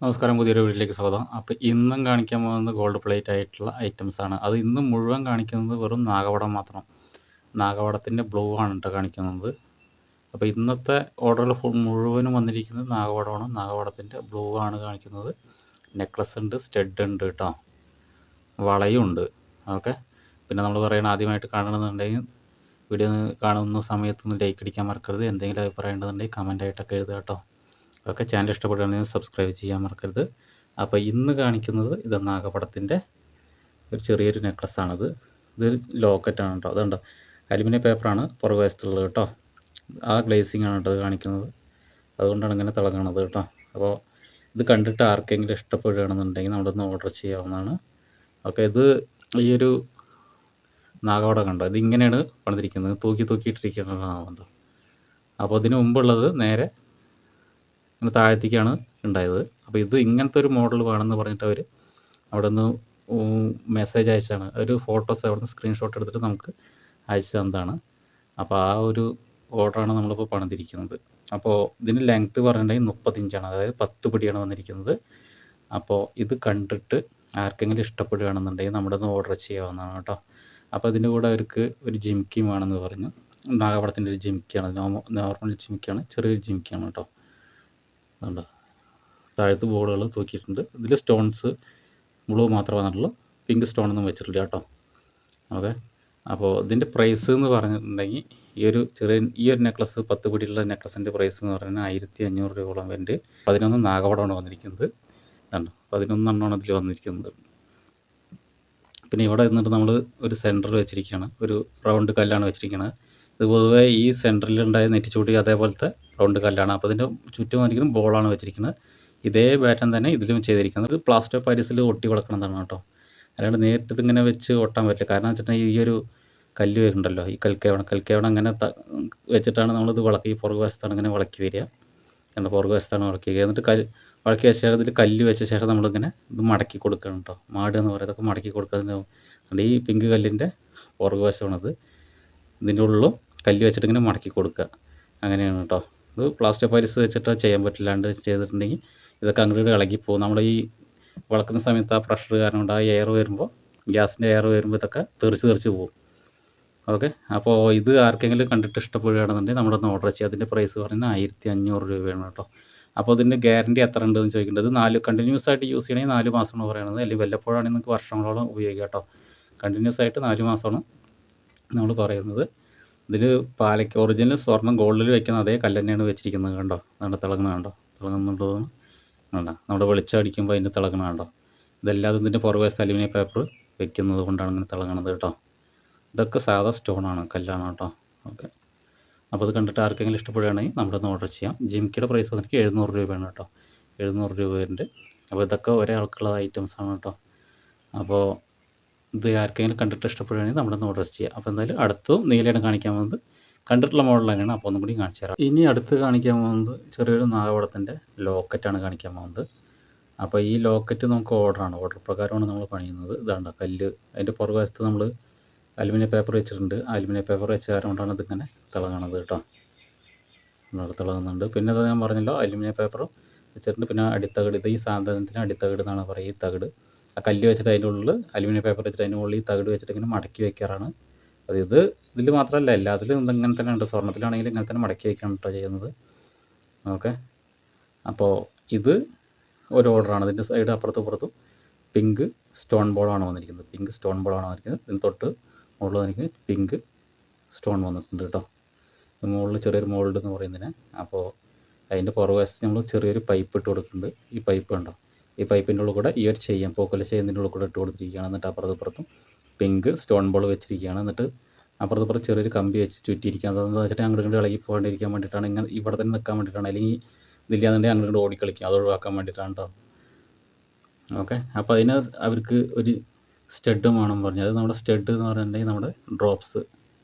നമസ്കാരം. പുതിയൊരു വീഡിയോയിലേക്ക് സ്വാഗതം. അപ്പോൾ ഇന്നും കാണിക്കാൻ പോകുന്നത് ഗോൾഡ് പ്ലേറ്റ് ആയിട്ടുള്ള ഐറ്റംസാണ്. അത് ഇന്ന് മുഴുവൻ കാണിക്കുന്നത് വെറും നാഗവടം മാത്രം. നാഗവടത്തിൻ്റെ ബ്ലൂ ആണ് കേട്ടോ കാണിക്കുന്നത്. അപ്പോൾ ഇന്നത്തെ ഓർഡറിൽ മുഴുവനും വന്നിരിക്കുന്നത് നാഗവടമാണ്. നാഗവടത്തിൻ്റെ ബ്ലൂ ആണ് കാണിക്കുന്നത്. നെക്ലസ് ഉണ്ട്, സ്റ്റഡ് ഉണ്ട് കേട്ടോ, വളയും ഉണ്ട്. ഓക്കെ. പിന്നെ നമ്മൾ പറയണ ആദ്യമായിട്ട് കാണണമെന്നുണ്ടെങ്കിൽ വീഡിയോ കാണുന്ന സമയത്തൊന്ന് ലൈക്ക് അടിക്കാൻ മറക്കരുത്. എന്തെങ്കിലും അഭിപ്രായം ഉണ്ടെന്നുണ്ടെങ്കിൽ കമൻ്റായിട്ടൊക്കെ എഴുതുക കേട്ടോ. ഒക്കെ ചാനൽ ഇഷ്ടപ്പെടുകയാണെങ്കിൽ സബ്സ്ക്രൈബ് ചെയ്യാൻ മറക്കരുത്. അപ്പോൾ ഇന്ന് കാണിക്കുന്നത് ഇത് നാഗപടത്തിൻ്റെ ഒരു ചെറിയൊരു നെക്ലസ്സാണിത്. ഇതൊരു ലോക്കറ്റാണ് കേട്ടോ. അതുണ്ടോ, അലുമിനിയം പേപ്പറാണ് പുറകുവശത്തുള്ളത് കേട്ടോ. ആ ഗ്ലേസിംഗ് ആണ് കേട്ടോ ഇത് കാണിക്കുന്നത്. അതുകൊണ്ടാണ് ഇങ്ങനെ തിളങ്ങണത് കേട്ടോ. അപ്പോൾ ഇത് കണ്ടിട്ട് ആർക്കെങ്കിലും ഇഷ്ടപ്പെടുകയാണെന്നുണ്ടെങ്കിൽ നമ്മളൊന്ന് ഓർഡർ ചെയ്യാവുന്നതാണ്. ഓക്കെ. ഇത് ഈ ഒരു നാഗവടം കണ്ടോ, ഇതിങ്ങനെയാണ് പണിതിരിക്കുന്നത്. തൂക്കിയിട്ടിരിക്കുന്നതാണോ. അപ്പോൾ ഇതിന് മുമ്പുള്ളത് നേരെ ഇങ്ങനെ താഴത്തേക്കാണ് ഉണ്ടായത്. അപ്പോൾ ഇത് ഇങ്ങനത്തെ ഒരു മോഡൽ വേണമെന്ന് പറഞ്ഞിട്ട് അവർ അവിടെ നിന്ന് മെസ്സേജ് അയച്ചാണ്. ഒരു ഫോട്ടോസ് അവിടെ നിന്ന് സ്ക്രീൻഷോട്ട് എടുത്തിട്ട് നമുക്ക് അയച്ചു തന്നതാണ്. അപ്പോൾ ആ ഒരു ഓർഡറാണ് നമ്മളിപ്പോൾ പണിതിരിക്കുന്നത്. അപ്പോൾ ഇതിന് ലെങ്ത്ത് പറഞ്ഞിട്ടുണ്ടെങ്കിൽ 30 ഇഞ്ചാണ്, അതായത് 10 പിടിയാണ് വന്നിരിക്കുന്നത്. അപ്പോൾ ഇത് കണ്ടിട്ട് ആർക്കെങ്കിലും ഇഷ്ടപ്പെടുകയാണെന്നുണ്ടെങ്കിൽ നമ്മുടെ ഒന്ന് ഓർഡർ ചെയ്യാവുന്നതാണ് കേട്ടോ. അപ്പോൾ ഇതിൻ്റെ കൂടെ അവർക്ക് ഒരു ജിമിക്കിയും വേണമെന്ന് പറഞ്ഞു. നാഗപടത്തിൻ്റെ ഒരു ജിമിക്കിയാണ്, നോർമൽ ജിമിക്കിയാണ്, ചെറിയൊരു ജിമിക്കിയാണ് കേട്ടോ. അതുകൊണ്ട് താഴത്ത് ബോർഡുകൾ തൂക്കിയിട്ടുണ്ട്. ഇതിൽ സ്റ്റോൺസ് ബ്ലൂ മാത്രമേ വന്നിട്ടുള്ളൂ, പിങ്ക് സ്റ്റോണൊന്നും വെച്ചിട്ടില്ല കേട്ടോ. ഓക്കെ. അപ്പോൾ ഇതിൻ്റെ പ്രൈസ് എന്ന് പറഞ്ഞിട്ടുണ്ടെങ്കിൽ ഈ ഒരു നെക്ലസ് 10 പിടിയുള്ള നെക്ലസിൻ്റെ പ്രൈസ് എന്ന് പറഞ്ഞാൽ 1500 രൂപയോളം വരുന്നുണ്ട്. 11 നാഗവടമാണ് വന്നിരിക്കുന്നത്. കണ്ടോ, 11 എണ്ണമാണ് ഇതിൽ വന്നിരിക്കുന്നത്. പിന്നെ ഇവിടെ നിന്നിട്ട് നമ്മൾ ഒരു സെൻറ്ററിൽ വെച്ചിരിക്കുകയാണ്, ഒരു റൗണ്ട് കല്ലാണ് വെച്ചിരിക്കുന്നത്. ഇത് പൊതുവേ ഈ സെൻറ്ററിലുണ്ടായ നെറ്റിച്ചൂടി അതേപോലത്തെ റൗണ്ട് കല്ലാണ്. അപ്പോൾ ഇതിൻ്റെ ചുറ്റും വന്നിരിക്കുന്നത് ബോളാണ് വെച്ചിരിക്കുന്നത്. ഇതേ പാറ്റേൺ തന്നെ ഇതിലും ചെയ്തിരിക്കുന്നത്. ഇത് പ്ലാസ്റ്റർ ഓഫ് പാരീസിൽ ഒട്ടി വളക്കണതാണ് കേട്ടോ. അല്ലാണ്ട് നേരിട്ട് ഇതിങ്ങനെ വെച്ച് ഒട്ടാൻ പറ്റില്ല. കാരണം വെച്ചിട്ടുണ്ടെങ്കിൽ ഈ ഒരു കല്ല് വരുന്നുണ്ടല്ലോ, ഈ കൽക്കേവണം അങ്ങനെ വെച്ചിട്ടാണ് നമ്മളിത് ഈ പുറകുവശത്താണ് ഇങ്ങനെ വളക്കി വരിക. കണ്ട, പുറകുവശത്താണ് വളക്കി വരിക. എന്നിട്ട് വളക്കി വെച്ച ശേഷം ഇതിൽ കല്ല് വെച്ച ശേഷം നമ്മളിങ്ങനെ ഇത് മടക്കി കൊടുക്കണം കേട്ടോ. മാട് എന്ന് പറയുന്നതൊക്കെ മടക്കി കൊടുക്കുക. ഈ പിങ്ക് കല്ലിൻ്റെ പുറകുവശമാണത്. ഇതിൻ്റെ ഉള്ളിലും കല്ല് വെച്ചിട്ട് ഇങ്ങനെ മടക്കി കൊടുക്കുക. അങ്ങനെയാണ് കേട്ടോ. ഇത് പ്ലാസ്റ്റർ ഓഫ് പാരീസ് വെച്ചിട്ട് ചെയ്യാൻ പറ്റില്ലാണ്ട് ചെയ്തിട്ടുണ്ടെങ്കിൽ ഇതൊക്കെ അങ്ങോട്ട് ഇളകിപ്പോകും. നമ്മൾ ഈ വളക്കുന്ന സമയത്ത് ആ പ്രഷർ കാരണം കൊണ്ട് ആ എയർ വരുമ്പോൾ, ഗ്യാസിൻ്റെ എയർ വരുമ്പോൾ ഇതൊക്കെ തെറിച്ച് പോകും. ഓക്കെ. അപ്പോൾ ഇത് ആർക്കെങ്കിലും കണ്ടിട്ട് ഇഷ്ടപ്പെടുകയാണെന്നുണ്ടെങ്കിൽ നമ്മളൊന്ന് ഓർഡർ ചെയ്യുക. അതിൻ്റെ പ്രൈസ് പറഞ്ഞാൽ 1500 രൂപയാണ് കേട്ടോ. അപ്പോൾ ഇതിൻ്റെ ഗ്യാരണ്ടി എത്ര ഉണ്ടെന്ന് ചോദിക്കേണ്ടത്, 4 കണ്ടിന്യൂസ് ആയിട്ട് യൂസ് ചെയ്യണമെങ്കിൽ 4 മാസമാണ് പറയുന്നത്. അല്ലെങ്കിൽ വല്ലപ്പോഴാണെങ്കിൽ നിങ്ങൾക്ക് വർഷങ്ങളോളം ഉപയോഗിക്കാം കേട്ടോ. കണ്ടിന്യൂസ് ആയിട്ട് 4 മാസമാണ് നമ്മൾ പറയുന്നത്. ഇതിൽ പാലയ്ക്ക് ഒറിജിനൽ സ്വർണ്ണം ഗോൾഡിൽ വെക്കുന്ന അതേ കല്ല് തന്നെയാണ് വെച്ചിരിക്കുന്നത്. കണ്ടോ, നമ്മുടെ തിളങ്ങുന്നത് കണ്ടോ, തിളങ്ങുന്നുണ്ടോന്ന് കണ്ടോ, നമ്മുടെ വെളിച്ചം അടിക്കുമ്പോൾ അതിൻ്റെ തിളങ്ങുന്നത് കണ്ടോ. ഇതെല്ലാം ഇതിൻ്റെ പുറകുവശത്ത് അലുമിനിയം പേപ്പർ വെക്കുന്നത് കൊണ്ടാണ് ഇങ്ങനെ തിളങ്ങണത് കേട്ടോ. ഇതൊക്കെ സാധാ സ്റ്റോണാണ്, കല്ലാണ് കേട്ടോ. ഓക്കെ. അപ്പോൾ ഇത് കണ്ടിട്ട് ആർക്കെങ്കിലും ഇഷ്ടപ്പെടുകയാണെങ്കിൽ നമ്മളൊന്ന് ഓർഡർ ചെയ്യാം. ജിമിക്കിയുടെ പ്രൈസ് വന്നിട്ട് 700 രൂപയാണ് കേട്ടോ. 700 രൂപ വരുന്നുണ്ട്. അപ്പോൾ ഇതൊക്കെ ഒരേ ആൾക്കുള്ള ഐറ്റംസാണ് കേട്ടോ. അപ്പോൾ ഇത് ആർക്കെങ്കിലും കണ്ടിട്ട് ഇഷ്ടപ്പെടുകയാണെങ്കിൽ നമ്മളൊന്ന് ഓർഡർ ചെയ്യുക. അപ്പോൾ എന്തായാലും അടുത്തും നീലയാണ് കാണിക്കാൻ പോകുന്നത്. കണ്ടിട്ടുള്ള മോഡൽ തന്നെയാണ്. അപ്പോൾ ഒന്നും കൂടി കാണിച്ചു തരാം. ഇനി അടുത്ത് കാണിക്കാൻ പോകുന്നത് ചെറിയൊരു നാഗവടത്തിൻ്റെ ലോക്കറ്റാണ് കാണിക്കാൻ പോകുന്നത്. അപ്പോൾ ഈ ലോക്കറ്റ് നമുക്ക് ഓർഡർ പ്രകാരമാണ് നമ്മൾ പണിയുന്നത്. ഇതാണ്ട കല്ല്, അതിൻ്റെ പുറകുവശത്ത് നമ്മൾ അലുമിനിയം പേപ്പർ വെച്ചിട്ടുണ്ട്. അലുമിനിയം പേപ്പർ വെച്ച കാരണം കൊണ്ടാണ് ഇതിങ്ങനെ തിളങ്ങണത് കേട്ടോ. തിളങ്ങുന്നുണ്ട്. പിന്നെ അത് ഞാൻ പറഞ്ഞല്ലോ, അലുമിനിയം പേപ്പർ വെച്ചിട്ടുണ്ട്. പിന്നെ അടിത്തകിട്, ഇത് ഈ സാധനത്തിന് അടിത്തകിട് എന്നാണ് പറയുക. ഈ തകിട് ആ കല്ല് വെച്ചിട്ട് അതിൻ്റെ ഉള്ളിൽ അലുമിനിയം പേപ്പർ വെച്ചിട്ട് അതിൻ്റെ ഉള്ളിൽ ഈ തകിട് വെച്ചിട്ട് ഇങ്ങനെ മടക്കി വയ്ക്കാറാണ്. അത് ഇതിൽ മാത്രമല്ല, എല്ലാത്തിലും ഇങ്ങനെ തന്നെ ഉണ്ട്. സ്വർണ്ണത്തിലാണെങ്കിലും ഇങ്ങനെ തന്നെ മടക്കി വയ്ക്കുകയാണ് കേട്ടോ ചെയ്യുന്നത്. ഓക്കെ. അപ്പോൾ ഇത് ഒരു ഓർഡറാണ്. ഇതിൻ്റെ സൈഡ് അപ്പുറത്തും പിങ്ക് സ്റ്റോൺ ബോളാണ് വന്നിരിക്കുന്നത്. ഇതിന് തൊട്ട് മുകളിൽ വന്നിരിക്കുന്നത് പിങ്ക് സ്റ്റോൺ വന്നിട്ടുണ്ട് കേട്ടോ. മുകളിൽ ചെറിയൊരു മോൾഡ് എന്ന് പറയുന്നതിന്. അപ്പോൾ അതിൻ്റെ പുറകുവശത്ത് നമ്മൾ ചെറിയൊരു പൈപ്പ് ഇട്ട് കൊടുക്കുന്നുണ്ട്. ഈ പൈപ്പ് കണ്ടോ, ഈ പൈപ്പിൻ്റെ ഉള്ളിൽ കൂടെ ഈ ഒരു പോക്കൽ ചെയ്യുന്നതിൻ്റെ ഉള്ളിൽ കൂടെ ഇട്ട് കൊടുത്തിരിക്കുകയാണ്. എന്നിട്ട് അപ്പുറത്തും പിങ്ക് സ്റ്റോൺ ബോൾ വെച്ചിരിക്കുകയാണ്. എന്നിട്ട് അപ്പുറത്തും ചെറിയൊരു കമ്പി വെച്ച് ചുറ്റിയിരിക്കുകയാണ്. അതെന്ന് വെച്ചിട്ട് അങ്ങോട്ട് ഇളകി പോകാണ്ടിരിക്കാൻ വേണ്ടിയിട്ടാണ്, ഇങ്ങനെ ഇവിടെ തന്നെ നിൽക്കാൻ വേണ്ടിയിട്ടാണ്. അല്ലെങ്കിൽ ഇതില്ലാന്നുണ്ടെങ്കിൽ അങ്ങോട്ട് ഓടിക്കളിക്കും, അത് ഒഴിവാക്കാൻ വേണ്ടിയിട്ടാണ് കേട്ടോ. ഓക്കെ. അപ്പോൾ അതിന് അവർക്ക് ഒരു സ്റ്റഡും വേണം പറഞ്ഞു. അത് നമ്മുടെ സ്റ്റഡ് എന്ന് പറഞ്ഞിട്ടുണ്ടെങ്കിൽ നമ്മുടെ ഡ്രോപ്സ്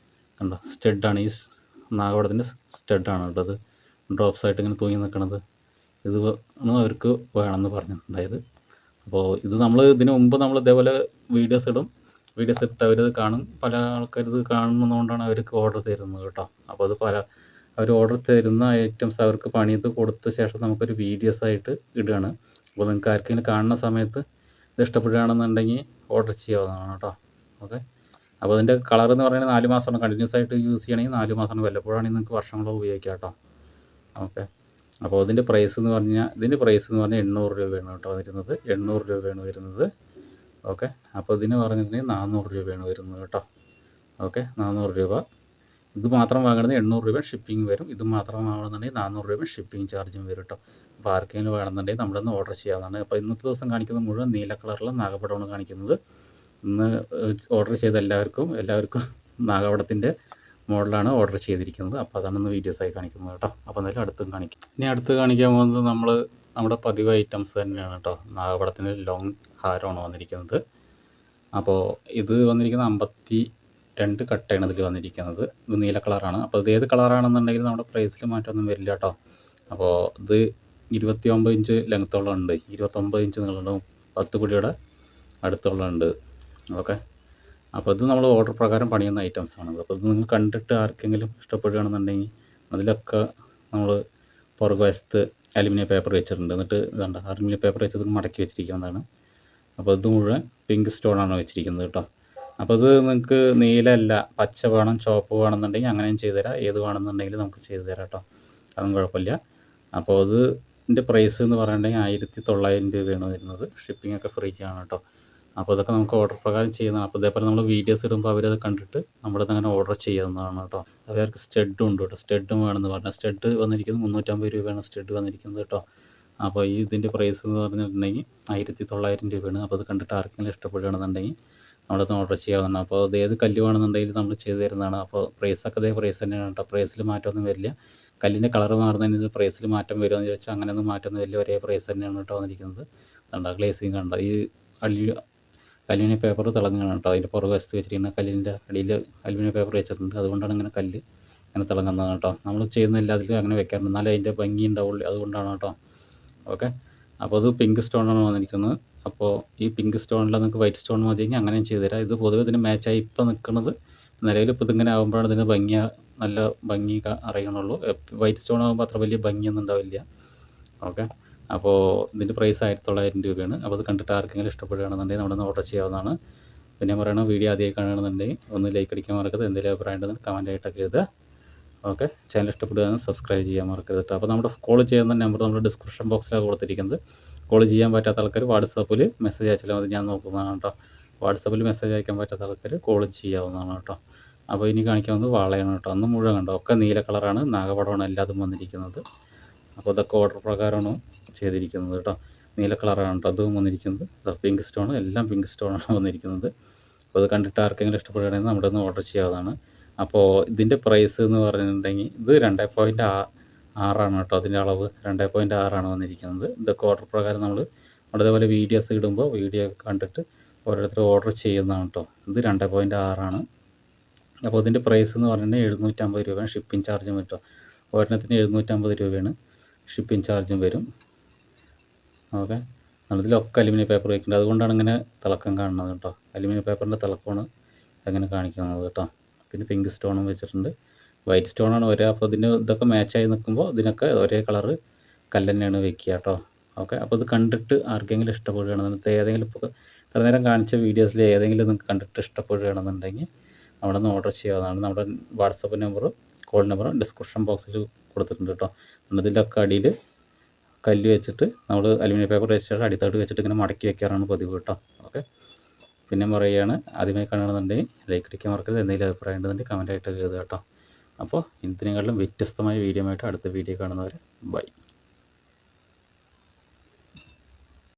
കണ്ടോ, സ്റ്റഡാണ്. ഈ നാഗവടത്തിൻ്റെ സ്റ്റഡാണ് കേട്ടോ. അത് ഡ്രോപ്സ് ആയിട്ട് ഇങ്ങനെ തൂങ്ങി നിൽക്കണത്. ഇത് അവർക്ക് വേണമെന്ന് പറഞ്ഞിട്ടുണ്ടായത്. അപ്പോൾ ഇത് നമ്മൾ ഇതിന് മുമ്പ് നമ്മൾ ഇതേപോലെ വീഡിയോസ് ഇട്ട് അവരത് കാണും. പല ആൾക്കാരിത് കാണുന്നതുകൊണ്ടാണ് അവർക്ക് ഓർഡർ തരുന്നത് കേട്ടോ. അപ്പോൾ അത് അവർ ഓർഡർ തരുന്ന ഐറ്റംസ് അവർക്ക് പണിത് കൊടുത്ത ശേഷം നമുക്കൊരു വീഡിയോസ് ആയിട്ട് ഇടുകയാണ്. അപ്പോൾ നിങ്ങൾക്ക് ആർക്കെങ്കിലും കാണുന്ന സമയത്ത് ഇത് ഇഷ്ടപ്പെടുകയാണെന്നുണ്ടെങ്കിൽ ഓർഡർ ചെയ്യാവുന്നതാണ് കേട്ടോ. ഓക്കെ. അപ്പോൾ അതിൻ്റെ കളർ എന്ന് പറയുന്നത് 4 മാസമാണ് കണ്ടിന്യൂസ് ആയിട്ട് യൂസ് ചെയ്യണമെങ്കിൽ 4 മാസമാണ്. വല്ലപ്പോഴാണെങ്കിൽ നിങ്ങൾക്ക് വർഷങ്ങളോ ഉപയോഗിക്കാം കേട്ടോ. ഓക്കെ. അപ്പോൾ ഇതിൻ്റെ പ്രൈസ് എന്ന് പറഞ്ഞാൽ 800 രൂപയാണ് കേട്ടോ വരുന്നത്. 800 രൂപയാണ് വരുന്നത്. ഓക്കെ. അപ്പോൾ ഇതിന് പറഞ്ഞിട്ടുണ്ടെങ്കിൽ 400 രൂപയാണ് വരുന്നത് കേട്ടോ. ഓക്കെ. 400 രൂപ. ഇത് മാത്രം വാങ്ങുന്നത് 800 രൂപ ഷിപ്പിംഗ് വരും. ഇത് മാത്രം വാങ്ങുന്നുണ്ടെങ്കിൽ 400 രൂപ ഷിപ്പിംഗ് ചാർജും വരും കേട്ടോ. അപ്പോൾ ആർക്കെങ്കിലും വേണമെന്നുണ്ടെങ്കിൽ നമ്മളൊന്ന് ഓർഡർ ചെയ്യാവുന്നതാണ്. അപ്പോൾ ഇന്നത്തെ ദിവസം കാണിക്കുന്നത് മുഴുവൻ നീല കളറിലുള്ള നാഗപടമാണ് കാണിക്കുന്നത്. ഇന്ന് ഓർഡർ ചെയ്ത എല്ലാവർക്കും നാഗപടത്തിൻ്റെ മോഡലാണ് ഓർഡർ ചെയ്തിരിക്കുന്നത്. അപ്പോൾ അതാണ് ഇന്ന് വീഡിയോസായി കാണിക്കുന്നത് കേട്ടോ. അപ്പോൾ എന്തായാലും അടുത്തും കാണിക്കും. ഇനി അടുത്ത് കാണിക്കാൻ പോകുന്നത് നമ്മുടെ പതിവ് ഐറ്റംസ് തന്നെയാണ് കേട്ടോ. നാഗപടത്തിൻ്റെ ലോങ് ഹാരമാണ് വന്നിരിക്കുന്നത്. അപ്പോൾ ഇത് വന്നിരിക്കുന്നത് 52 കട്ടയാണ് ഇതിൽ വന്നിരിക്കുന്നത്. ഇത് നീല കളറാണ്. അപ്പോൾ ഇത് ഏത് കളറാണെന്നുണ്ടെങ്കിൽ നമ്മുടെ പ്രൈസിൽ മാറ്റമൊന്നും വരില്ല കേട്ടോ. അപ്പോൾ ഇത് 29 ഇഞ്ച് ലെങ്ത്തോളം ഉണ്ട്, 29 ഇഞ്ച് നീളമുണ്ട്, 10 പിടിയുടെ അടുത്തോളം ഉണ്ട്. ഓക്കെ. അപ്പോൾ ഇത് നമ്മൾ ഓർഡർ പ്രകാരം പണിയുന്ന ഐറ്റംസാണ്. അപ്പോൾ ഇത് നിങ്ങൾ കണ്ടിട്ട് ആർക്കെങ്കിലും ഇഷ്ടപ്പെടുകയാണെന്നുണ്ടെങ്കിൽ അതിലൊക്കെ നമ്മൾ പുറകുവശത്ത് അലുമിനിയം പേപ്പർ വെച്ചിട്ടുണ്ട്. എന്നിട്ട് ഇതുണ്ട് അലുമിനിയം പേപ്പർ വെച്ചത് മടക്കി വെച്ചിരിക്കുന്നതാണ്. അപ്പോൾ ഇത് മുഴുവൻ പിങ്ക് സ്റ്റോണാണ് വെച്ചിരിക്കുന്നത് കേട്ടോ. അപ്പോൾ ഇത് നിങ്ങൾക്ക് നീലല്ല പച്ച വേണം ചുവപ്പ് വേണമെന്നുണ്ടെങ്കിൽ അങ്ങനെയും ചെയ്തുതരാം. ഏത് വേണമെന്നുണ്ടെങ്കിൽ നമുക്ക് ചെയ്തു തരാം കേട്ടോ. അതൊന്നും കുഴപ്പമില്ല. അപ്പോൾ ഇതിൻ്റെ പ്രൈസ് എന്ന് പറയുകയാണെങ്കിൽ 1900 രൂപയാണ് വരുന്നത്. ഷിപ്പിംഗ് ഒക്കെ ഫ്രീ ആണ് കേട്ടോ. അപ്പോൾ ഇതൊക്കെ നമുക്ക് ഓർഡർ പ്രകാരം ചെയ്യുന്നതാണ്. അപ്പോൾ ഇതേപോലെ നമ്മൾ വീഡിയോസ് ഇടുമ്പോൾ അവരത് കണ്ടിട്ട് നമ്മളത് അങ്ങനെ ഓർഡർ ചെയ്യാവുന്നതാണ് കേട്ടോ. അവർക്ക് സ്റ്റഡും ഉണ്ട് കേട്ടോ. സ്റ്റഡും വേണമെന്ന് പറഞ്ഞാൽ സ്റ്റഡ് വന്നിരിക്കുന്നത് 350 രൂപയാണ് സ്റ്റഡ് വന്നിരിക്കുന്നത് കേട്ടോ. അപ്പോൾ ഇതിൻ്റെ പ്രൈസ് എന്ന് പറഞ്ഞിട്ടുണ്ടെങ്കിൽ 1900 രൂപയാണ്. അപ്പോൾ അത് കണ്ടിട്ട് ആർക്കെങ്കിലും ഇഷ്ടപ്പെടുകയാണെന്നുണ്ടെങ്കിൽ നമ്മളത് ഓർഡർ ചെയ്യാവുന്നതാണ്. അപ്പോൾ അത് ഏത് കല്ല് വേണമെന്നുണ്ടെങ്കിൽ നമ്മൾ ചെയ്തു തരുന്നതാണ്. അപ്പോൾ പ്രൈസൊക്കെ അതേ പ്രൈസ് തന്നെയാണ് കേട്ടോ. പ്രൈസിൽ മാറ്റമൊന്നും വരില്ല. കല്ലിൻ്റെ കളർ മാറുന്നതിന് പ്രൈസിൽ മാറ്റം വരുമോ എന്ന് ചോദിച്ചാൽ അങ്ങനെയൊന്നും മാറ്റമൊന്നും വരില്ല. ഒരേ പ്രൈസ് തന്നെയാണ് കേട്ടോ വന്നിരിക്കുന്നത്. കണ്ട ഗ്ലേസിങ് കണ്ട ഈ അലുമിനിയം പേപ്പർ തിളങ്ങുകയാണ് കേട്ടോ. അതിൻ്റെ പുറകുവശത്ത് വെച്ചിരിക്കുന്ന കല്ലിൻ്റെ അടിയിൽ അലുമിനിയം പേപ്പർ വെച്ചിട്ടുണ്ട്. അതുകൊണ്ടാണ് ഇങ്ങനെ കല്ല് ഇങ്ങനെ തിളങ്ങുന്നത് കേട്ടോ. നമ്മൾ ചെയ്യുന്ന എല്ലാത്തിലും അങ്ങനെ വെക്കാറുണ്ട്, എന്നാലേ അതിൻ്റെ ഭംഗി ഉണ്ടാവുള്ളൂ. അതുകൊണ്ടാണ് കേട്ടോ. ഓക്കെ. അപ്പോൾ അത് പിങ്ക് സ്റ്റോണാണ് വന്നിരിക്കുന്നത്. അപ്പോൾ ഈ പിങ്ക് സ്റ്റോണിൽ നിങ്ങൾക്ക് വൈറ്റ് സ്റ്റോൺ മതിയെങ്കിൽ അങ്ങനെയും ചെയ്തു തരാം. ഇത് പൊതുവെ ഇതിന് മാച്ചായി ഇപ്പോൾ നിൽക്കുന്നത് നിലവിൽ ഇപ്പോൾ ഇതിങ്ങനെ ആകുമ്പോഴാണ് ഇതിന് നല്ല ഭംഗി അറിയണുള്ളൂ. വൈറ്റ് സ്റ്റോൺ ആകുമ്പോൾ അത്ര വലിയ ഭംഗിയൊന്നും ഉണ്ടാവില്ല. ഓക്കെ. അപ്പോൾ ഇതിൻ്റെ പ്രൈസ് 1900 രൂപയാണ്. അപ്പോൾ അത് കണ്ടിട്ട് ആർക്കെങ്കിലും ഇഷ്ടപ്പെടുകയാണെന്നുണ്ടെങ്കിൽ നമ്മളൊന്ന് ഓർഡർ ചെയ്യാവുന്നതാണ്. പിന്നെ പറയണ വീഡിയോ ആദ്യമായി കാണുകയാണെന്നുണ്ടെങ്കിൽ ഒന്ന് ലൈക്ക് അടിക്കാൻ മറക്കരുത്. എന്തെങ്കിലും അഭിപ്രായം ഉണ്ടെങ്കിൽ കമൻ്റ് ആയിട്ടൊക്കെ എഴുതുക. ഓക്കെ. ചാനൽ ഇഷ്ടപ്പെടുകയാണെങ്കിൽ സബ്സ്ക്രൈബ് ചെയ്യാൻ മറക്കരുത് കേട്ടോ. അപ്പോൾ നമ്മുടെ കോൾ ചെയ്യുന്ന നമ്പർ നമ്മുടെ ഡിസ്ക്രിപ്ഷൻ ബോക്സിലാണ് കൊടുത്തിരിക്കുന്നത്. കോൾ ചെയ്യാൻ പറ്റാത്ത ആൾക്കാർ വാട്സാപ്പിൽ മെസ്സേജ് അയച്ചാൽ മതി, ഞാൻ നോക്കുന്നതാണ് കേട്ടോ. വാട്സാപ്പിൽ മെസ്സേജ് അയക്കാൻ പറ്റാത്ത ആൾക്കാർ കോൾ ചെയ്യാവുന്നതാണ് കേട്ടോ. അപ്പോൾ ഇനി കാണിക്കാവുന്നത് വാളയാണ് കേട്ടോ. അന്ന് മുഴുവൻ കണ്ടോ, ഒക്കെ നീല കളറാണ്, നാഗപടമാണ് എല്ലാതും വന്നിരിക്കുന്നത്. അപ്പോൾ ഇതൊക്കെ ഓർഡർ പ്രകാരമാണ് ചെയ്തിരിക്കുന്നത് കേട്ടോ. നീല കളറാണ് കേട്ടോ അതും വന്നിരിക്കുന്നത്. പിങ്ക് സ്റ്റോൺ, എല്ലാം പിങ്ക് സ്റ്റോണാണ് വന്നിരിക്കുന്നത്. അപ്പോൾ അത് കണ്ടിട്ട് ആർക്കെങ്കിലും ഇഷ്ടപ്പെടുകയാണെങ്കിൽ നമ്മുടെ ഒന്ന് ഓർഡർ ചെയ്യാവുന്നതാണ്. അപ്പോൾ ഇതിൻ്റെ പ്രൈസ് എന്ന് പറഞ്ഞിട്ടുണ്ടെങ്കിൽ ഇത് 2.6 കേട്ടോ. അതിൻ്റെ അളവ് 2.6 വന്നിരിക്കുന്നത്. ഇതൊക്കെ ഓർഡർ പ്രകാരം നമ്മൾ അതേപോലെ വീഡിയോസ് ഇടുമ്പോൾ വീഡിയോ കണ്ടിട്ട് ഓരോരുത്തർ ഓർഡർ ചെയ്യുന്നതാണ് കേട്ടോ. ഇത് 2.6. അപ്പോൾ ഇതിൻ്റെ പ്രൈസ് എന്ന് പറഞ്ഞിട്ടുണ്ടെങ്കിൽ 750 രൂപയാണ് ഷിപ്പിംഗ് ചാർജും കേട്ടോ. ഒരെണ്ണത്തിന് 750 രൂപയാണ് ഷിപ്പിംഗ് ചാർജും വരും. ഓക്കെ. നമ്മളിതിലൊക്കെ അലുമിനിയം പേപ്പർ വയ്ക്കുന്നുണ്ട്. അതുകൊണ്ടാണ് ഇങ്ങനെ തിളക്കം കാണുന്നത് കേട്ടോ. അലുമിനിയം പേപ്പറിൻ്റെ തിളക്കമാണ് അങ്ങനെ കാണിക്കുന്നത് കേട്ടോ. പിന്നെ പിങ്ക് സ്റ്റോണും വെച്ചിട്ടുണ്ട്, വൈറ്റ് സ്റ്റോണാണ് ഒരേ. അപ്പോൾ ഇതൊക്കെ മാച്ചായി നിൽക്കുമ്പോൾ ഇതിനൊക്കെ ഒരേ കളറ് കല്ല് തന്നെയാണ് വെക്കുക കേട്ടോ. ഓക്കെ. അപ്പോൾ ഇത് കണ്ടിട്ട് ആർക്കെങ്കിലും ഇഷ്ടപ്പെടുകയാണെന്നുണ്ടെങ്കിൽ ഏതെങ്കിലും ഇപ്പോൾ ഇത്ര നേരം കാണിച്ച വീഡിയോസിൽ ഏതെങ്കിലും നിങ്ങൾക്ക് കണ്ടിട്ട് ഇഷ്ടപ്പെടുകയാണെന്നുണ്ടെങ്കിൽ അവിടെ നിന്ന് ഓർഡർ ചെയ്യാവുന്നതാണ്. നമ്മുടെ വാട്സപ്പ് നമ്പറും കോൾ നമ്പറും ഡിസ്ക്രിപ്ഷൻ ബോക്സിൽ കൊടുത്തിട്ടുണ്ട് കേട്ടോ. ഇതിലൊക്കെ അടിയിൽ കല്ല് വെച്ചിട്ട് നമ്മൾ അലുമിനിയം പേപ്പർ വെച്ചിട്ട് അടിത്തട്ട് വെച്ചിട്ട് ഇങ്ങനെ മടക്കി വെക്കാറാണ് പതിവ് കേട്ടോ. ഓക്കെ. പിന്നെ പറയുകയാണ്, ആദ്യമായി കാണുന്നുണ്ടെങ്കിൽ ലൈക്ക് അടിക്കാൻ മറക്കരുത്. എന്തെങ്കിലും അഭിപ്രായം ഉണ്ടെന്നുണ്ടെങ്കിൽ കമൻ്റ് ആയിട്ട് എഴുതുക കേട്ടോ. അപ്പോൾ ഇതിനെക്കാളും വ്യത്യസ്തമായ വീഡിയോ ആയിട്ട് അടുത്ത വീഡിയോ കാണുന്നവരെ ബൈ.